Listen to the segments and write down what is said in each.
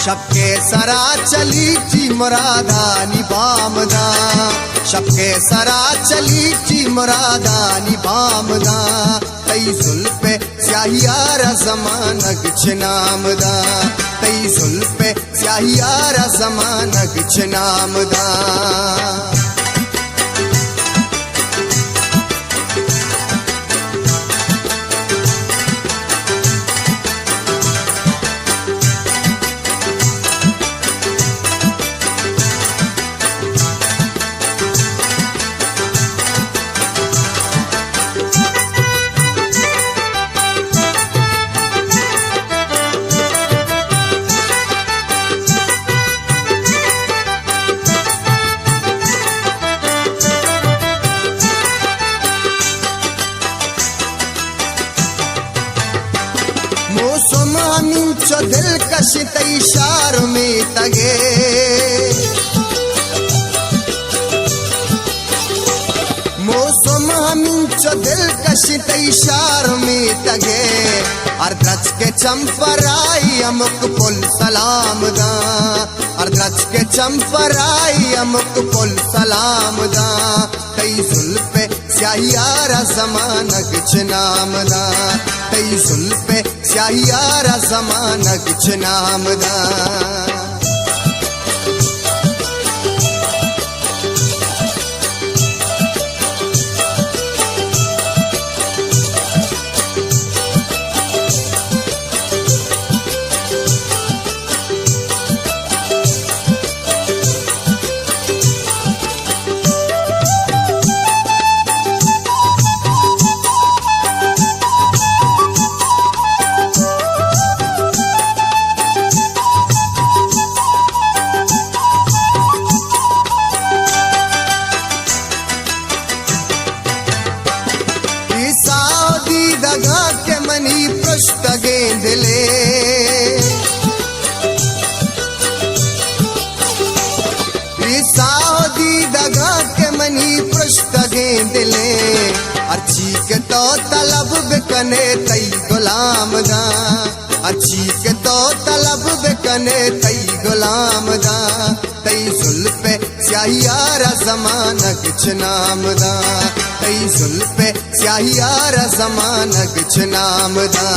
शबके सरा चली ची मुरादानी बामदा शबके सरा चली ची मुरादानी बामदा तई जुल्फे स्याहियारा ज़मानक नामदा तई जुल्फे स्याहियारा ज़मानक नामदा मौसम हमींचो दिलकश तैशार में तगे मौसम हमींचो दिलकश तैशार में तगे अर्द्रच के चंपराई अमुक पुल सलाम दा अर्द्रच के चंपराई अमुक पुल सलाम दा तई जुल्फे स्याहियारा ज़मानक नाम दा तई जुल्फे स्याहियारा ज़मानक नामदा दगा के मनी पृष्ठ गेंदले साउदी दगा के मनी पृष्ठ गेंदले अच्छी के तो तलब बिकने तई गुलाम दा अच्छी के तो तलब बिकने तई गुलाम दा तई जुल्फे स्याहियारा ज़मानक नामदा तई जुल्फे स्याहियारा ज़मानक नामदा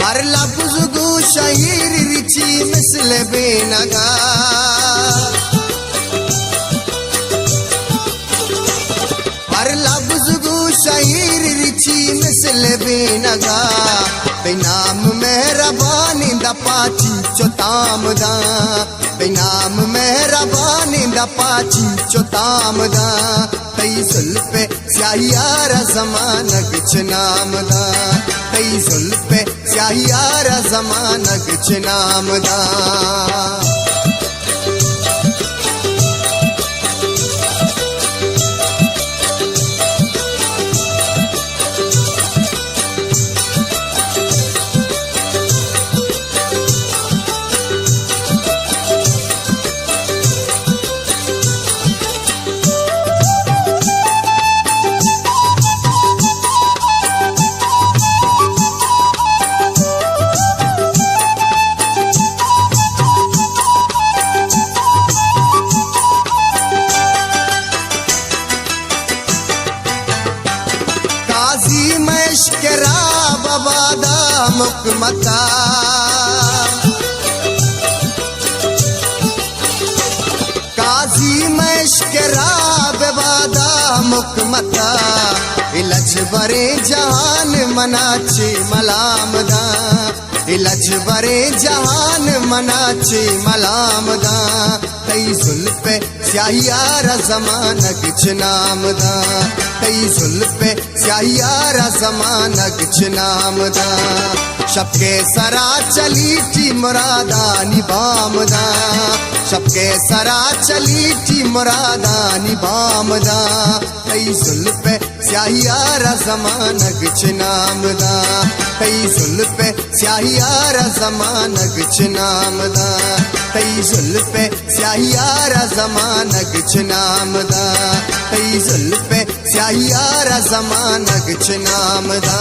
हर लफ्ज़ गो शायर रिची मिसल बेनगा हर लफ्ज़ गो शायर रिची मिसल बेनगा बेनाम मेहरबानी दा पाची चोताम दा बेनाम मेहरबानी दा पाची चोताम दा तई जुल्फे स्याहियारा ज़मानक नामदा तई जुल्फे स्याहियारा ज़मानक नामदा मुकमता काजी मशकरा बेवादा मुकमता इलज बरे जहान मनाचे मलामदा इलज बरे जहान मनाचे मलामदा तई जुल्फे स्याहियारा जमाना किछ नामदा तई जुल्फे स्याहियारा जमाना किछ नामदा शबके सरा चली थी मुरादा निबामदा शबके सरा चली थी मुरादा निबामदा तई जुल्फे स्याहियारा जमाना किछ नामदा तई जुल्फे स्याहियारा जमाना किछ नामदा तई जुल्फे स्याहियारा जमाना किछ नामदा तई जुल्फे स्याहियारा जमाना किछ नामदा